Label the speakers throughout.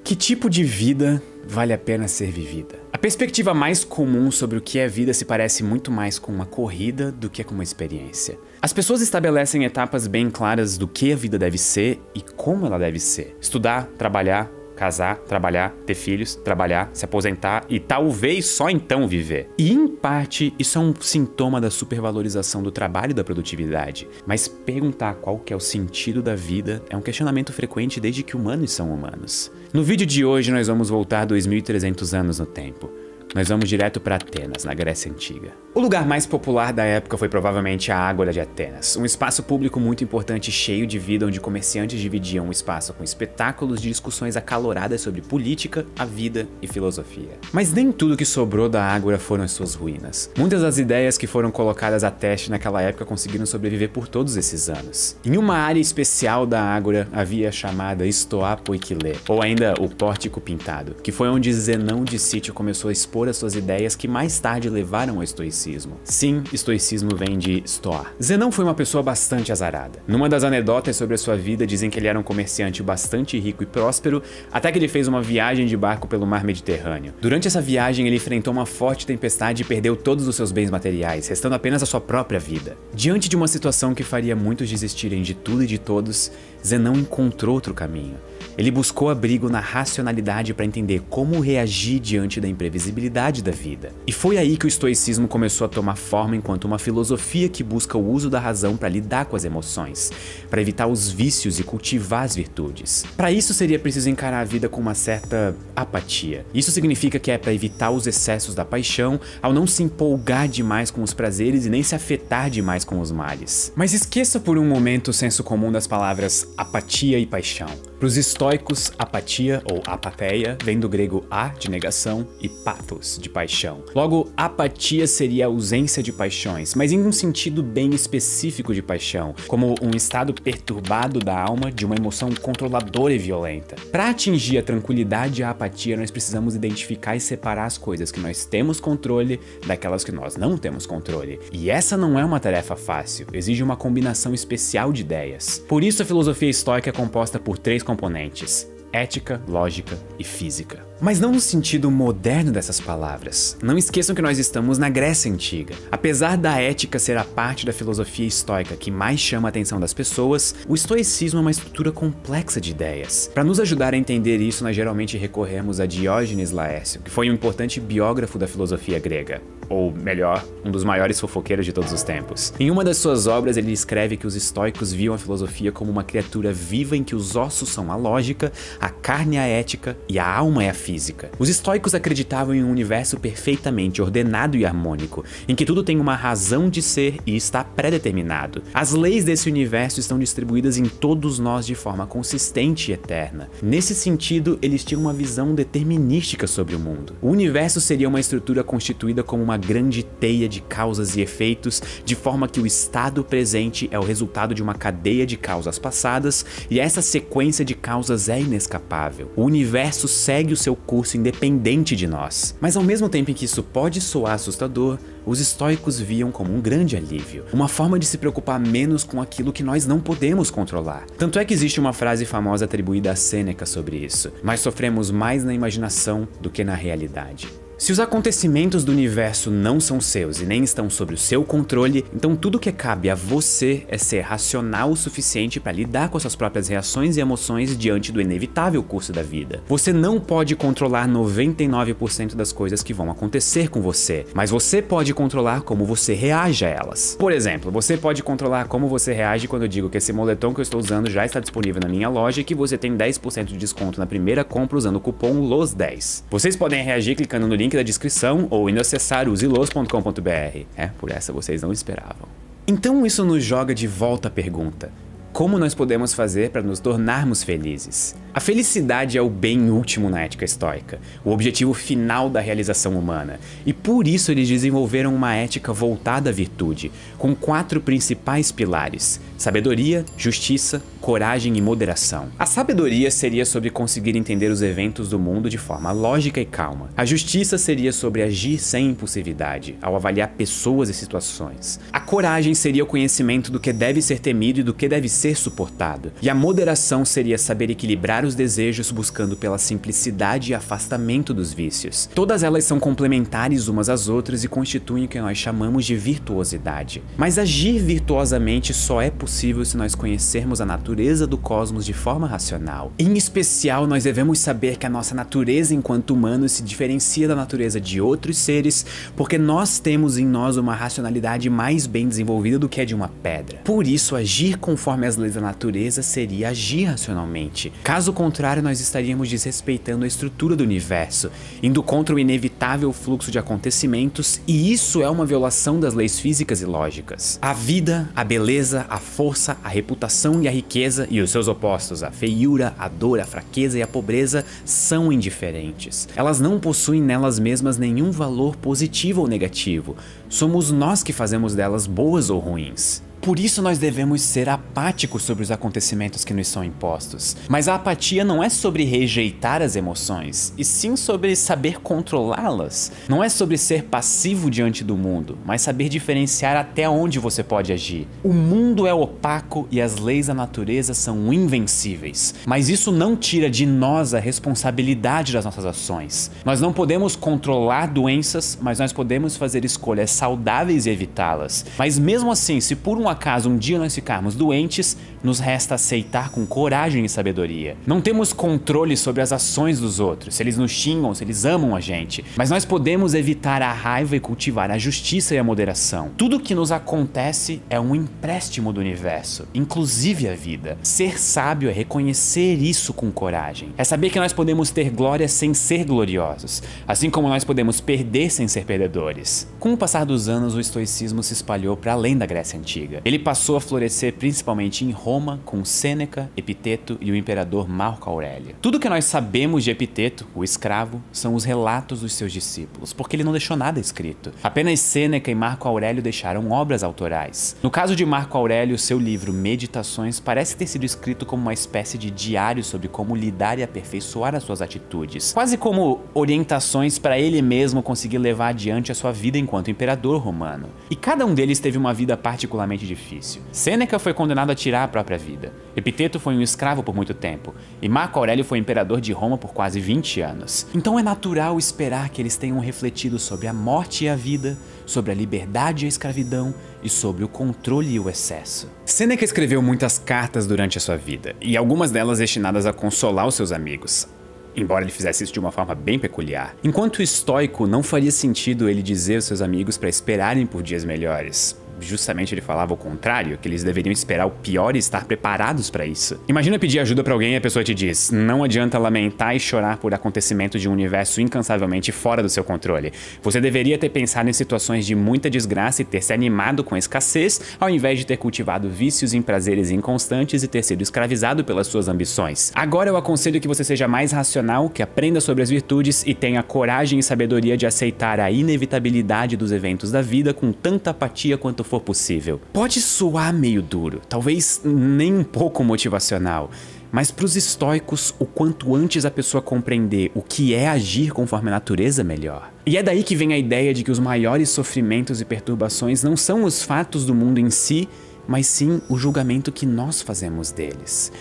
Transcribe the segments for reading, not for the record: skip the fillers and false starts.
Speaker 1: Que tipo de vida vale a pena ser vivida? A perspectiva mais comum sobre o que é vida se parece muito mais com uma corrida do que com uma experiência. As pessoas estabelecem etapas bem claras do que a vida deve ser e como ela deve ser. Estudar, trabalhar, casar, trabalhar, ter filhos, trabalhar, se aposentar e talvez só então viver. E em parte, isso é um sintoma da supervalorização do trabalho e da produtividade. Mas perguntar qual que é o sentido da vida é um questionamento frequente desde que humanos são humanos. No vídeo de hoje nós vamos voltar 2.300 anos no tempo. Nós vamos direto para Atenas, na Grécia Antiga. O lugar mais popular da época foi provavelmente a Ágora de Atenas, um espaço público muito importante e cheio de vida onde comerciantes dividiam o espaço com espetáculos de discussões acaloradas sobre política, a vida e filosofia. Mas nem tudo que sobrou da Ágora foram as suas ruínas. Muitas das ideias que foram colocadas a teste naquela época conseguiram sobreviver por todos esses anos. Em uma área especial da Ágora havia a chamada Stoa Poikile, ou ainda o Pórtico Pintado, que foi onde Zenão de Cítio começou a expor as suas ideias que mais tarde levaram ao estoicismo. Sim, estoicismo vem de Stoa. Zenão foi uma pessoa bastante azarada. Numa das anedotas sobre a sua vida dizem que ele era um comerciante bastante rico e próspero, até que ele fez uma viagem de barco pelo mar Mediterrâneo. Durante essa viagem ele enfrentou uma forte tempestade e perdeu todos os seus bens materiais, restando apenas a sua própria vida. Diante de uma situação que faria muitos desistirem de tudo e de todos, Zenão encontrou outro caminho. Ele buscou abrigo na racionalidade para entender como reagir diante da imprevisibilidade da vida. E foi aí que o estoicismo começou a tomar forma enquanto uma filosofia que busca o uso da razão para lidar com as emoções, para evitar os vícios e cultivar as virtudes. Para isso seria preciso encarar a vida com uma certa apatia. Isso significa que é para evitar os excessos da paixão, ao não se empolgar demais com os prazeres e nem se afetar demais com os males. Mas esqueça por um momento o senso comum das palavras apatia e paixão. Para os estoicos, apatia ou apatheia vem do grego a, de negação, e pathos, de paixão. Logo, apatia seria a ausência de paixões, mas em um sentido bem específico de paixão, como um estado perturbado da alma de uma emoção controladora e violenta. Para atingir a tranquilidade e a apatia, nós precisamos identificar e separar as coisas que nós temos controle daquelas que nós não temos controle. E essa não é uma tarefa fácil, exige uma combinação especial de ideias. Por isso a filosofia estoica é composta por três componentes: ética, lógica e física. Mas não no sentido moderno dessas palavras. Não esqueçam que nós estamos na Grécia Antiga. Apesar da ética ser a parte da filosofia estoica que mais chama a atenção das pessoas, o estoicismo é uma estrutura complexa de ideias. Para nos ajudar a entender isso, nós geralmente recorremos a Diógenes Laércio, que foi um importante biógrafo da filosofia grega. Ou melhor, um dos maiores fofoqueiros de todos os tempos. Em uma das suas obras, ele escreve que os estoicos viam a filosofia como uma criatura viva em que os ossos são a lógica, a carne é a ética e a alma é a física. Os estoicos acreditavam em um universo perfeitamente ordenado e harmônico, em que tudo tem uma razão de ser e está pré-determinado. As leis desse universo estão distribuídas em todos nós de forma consistente e eterna. Nesse sentido, eles tinham uma visão determinística sobre o mundo. O universo seria uma estrutura constituída como uma grande teia de causas e efeitos, de forma que o estado presente é o resultado de uma cadeia de causas passadas, e essa sequência de causas é inescapável. O universo segue o seu curso independente de nós. Mas ao mesmo tempo em que isso pode soar assustador, os estoicos viam como um grande alívio, uma forma de se preocupar menos com aquilo que nós não podemos controlar. Tanto é que existe uma frase famosa atribuída a Sêneca sobre isso: nós sofremos mais na imaginação do que na realidade. Se os acontecimentos do universo não são seus e nem estão sob o seu controle, então tudo que cabe a você é ser racional o suficiente para lidar com suas próprias reações e emoções diante do inevitável curso da vida. Você não pode controlar 99% das coisas que vão acontecer com você, mas você pode controlar como você reage a elas. Por exemplo, você pode controlar como você reage quando eu digo que esse moletom que eu estou usando já está disponível na minha loja e que você tem 10% de desconto na primeira compra usando o cupom LOS10. Vocês podem reagir clicando no link da descrição ou indo acessar uselos.com.br. Por essa vocês não esperavam. Então isso nos joga de volta a pergunta: como nós podemos fazer para nos tornarmos felizes? A felicidade é o bem último na ética estoica, o objetivo final da realização humana, e por isso eles desenvolveram uma ética voltada à virtude, com 4 principais pilares: sabedoria, justiça, coragem e moderação. A sabedoria seria sobre conseguir entender os eventos do mundo de forma lógica e calma. A justiça seria sobre agir sem impulsividade, ao avaliar pessoas e situações. A coragem seria o conhecimento do que deve ser temido e do que deve ser ser suportado. E a moderação seria saber equilibrar os desejos buscando pela simplicidade e afastamento dos vícios. Todas elas são complementares umas às outras e constituem o que nós chamamos de virtuosidade. Mas agir virtuosamente só é possível se nós conhecermos a natureza do cosmos de forma racional. Em especial, nós devemos saber que a nossa natureza enquanto humanos se diferencia da natureza de outros seres, porque nós temos em nós uma racionalidade mais bem desenvolvida do que a de uma pedra. Por isso, agir conforme as leis da natureza seria agir racionalmente. Caso contrário, nós estaríamos desrespeitando a estrutura do universo, indo contra o inevitável fluxo de acontecimentos, e isso é uma violação das leis físicas e lógicas. A vida, a beleza, a força, a reputação e a riqueza, e os seus opostos, a feiura, a dor, a fraqueza e a pobreza, são indiferentes. Elas não possuem nelas mesmas nenhum valor positivo ou negativo. Somos nós que fazemos delas boas ou ruins. Por isso nós devemos ser apáticos sobre os acontecimentos que nos são impostos. Mas a apatia não é sobre rejeitar as emoções, e sim sobre saber controlá-las. Não é sobre ser passivo diante do mundo, mas saber diferenciar até onde você pode agir. O mundo é opaco e as leis da natureza são invencíveis, mas isso não tira de nós a responsabilidade das nossas ações. Nós não podemos controlar doenças, mas nós podemos fazer escolhas saudáveis e evitá-las. Mas mesmo assim, se por um acaso um dia nós ficarmos doentes, nos resta aceitar com coragem e sabedoria. Não temos controle sobre as ações dos outros, se eles nos xingam, se eles amam a gente, mas nós podemos evitar a raiva e cultivar a justiça e a moderação. Tudo que nos acontece é um empréstimo do universo, inclusive a vida. Ser sábio é reconhecer isso com coragem. É saber que nós podemos ter glória sem ser gloriosos, assim como nós podemos perder sem ser perdedores. Com o passar dos anos, o estoicismo se espalhou para além da Grécia Antiga. Ele passou a florescer principalmente em Roma, com Sêneca, Epiteto e o imperador Marco Aurélio. Tudo que nós sabemos de Epiteto, o escravo, são os relatos dos seus discípulos, porque ele não deixou nada escrito. Apenas Sêneca e Marco Aurélio deixaram obras autorais. No caso de Marco Aurélio, seu livro Meditações parece ter sido escrito como uma espécie de diário sobre como lidar e aperfeiçoar as suas atitudes, quase como orientações para ele mesmo conseguir levar adiante a sua vida enquanto imperador romano. E cada um deles teve uma vida particularmente difícil. Sêneca foi condenado a tirar a própria vida. Epiteto foi um escravo por muito tempo. E Marco Aurélio foi imperador de Roma por quase 20 anos. Então é natural esperar que eles tenham refletido sobre a morte e a vida, sobre a liberdade e a escravidão e sobre o controle e o excesso. Sêneca escreveu muitas cartas durante a sua vida, e algumas delas destinadas a consolar os seus amigos, embora ele fizesse isso de uma forma bem peculiar. Enquanto estoico, não faria sentido ele dizer aos seus amigos para esperarem por dias melhores. Justamente ele falava o contrário, que eles deveriam esperar o pior e estar preparados para isso. Imagina pedir ajuda para alguém e a pessoa te diz: não adianta lamentar e chorar por acontecimentos de um universo incansavelmente fora do seu controle. Você deveria ter pensado em situações de muita desgraça e ter se animado com a escassez, ao invés de ter cultivado vícios em prazeres inconstantes e ter sido escravizado pelas suas ambições. Agora eu aconselho que você seja mais racional, que aprenda sobre as virtudes e tenha coragem e sabedoria de aceitar a inevitabilidade dos eventos da vida com tanta apatia quanto for possível. Pode soar meio duro, talvez nem um pouco motivacional, mas para os estoicos, o quanto antes a pessoa compreender o que é agir conforme a natureza, melhor. E é daí que vem a ideia de que os maiores sofrimentos e perturbações não são os fatos do mundo em si, mas sim o julgamento que nós fazemos deles.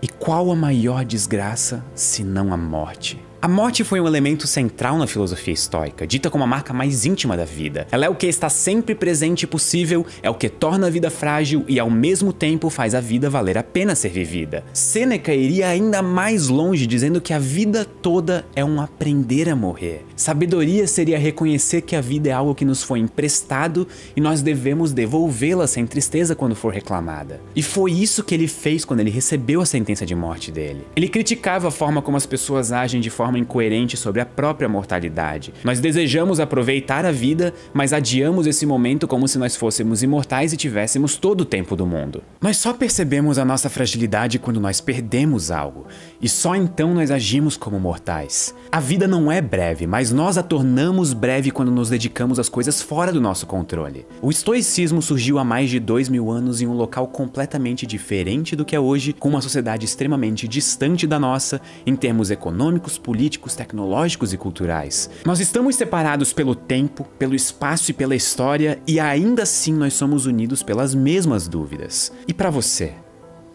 Speaker 1: E qual a maior desgraça, se não a morte? A morte foi um elemento central na filosofia estoica, dita como a marca mais íntima da vida. Ela é o que está sempre presente e possível, é o que torna a vida frágil e ao mesmo tempo faz a vida valer a pena ser vivida. Sêneca iria ainda mais longe, dizendo que a vida toda é um aprender a morrer. Sabedoria seria reconhecer que a vida é algo que nos foi emprestado e nós devemos devolvê-la sem tristeza quando for reclamada. E foi isso que ele fez quando ele recebeu a sentença de morte dele. Ele criticava a forma como as pessoas agem de forma incoerente sobre a própria mortalidade. Nós desejamos aproveitar a vida, mas adiamos esse momento como se nós fôssemos imortais e tivéssemos todo o tempo do mundo. Nós só percebemos a nossa fragilidade quando nós perdemos algo, e só então nós agimos como mortais. A vida não é breve, mas nós a tornamos breve quando nos dedicamos às coisas fora do nosso controle. O estoicismo surgiu há mais de 2000 anos em um local completamente diferente do que é hoje, com uma sociedade extremamente distante da nossa, em termos econômicos, políticos, tecnológicos e culturais. Nós estamos separados pelo tempo, pelo espaço e pela história, e ainda assim nós somos unidos pelas mesmas dúvidas. E para você?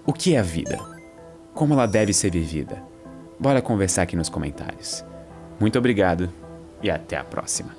Speaker 1: O que é a vida? Como ela deve ser vivida? Bora conversar aqui nos comentários. Muito obrigado e até a próxima.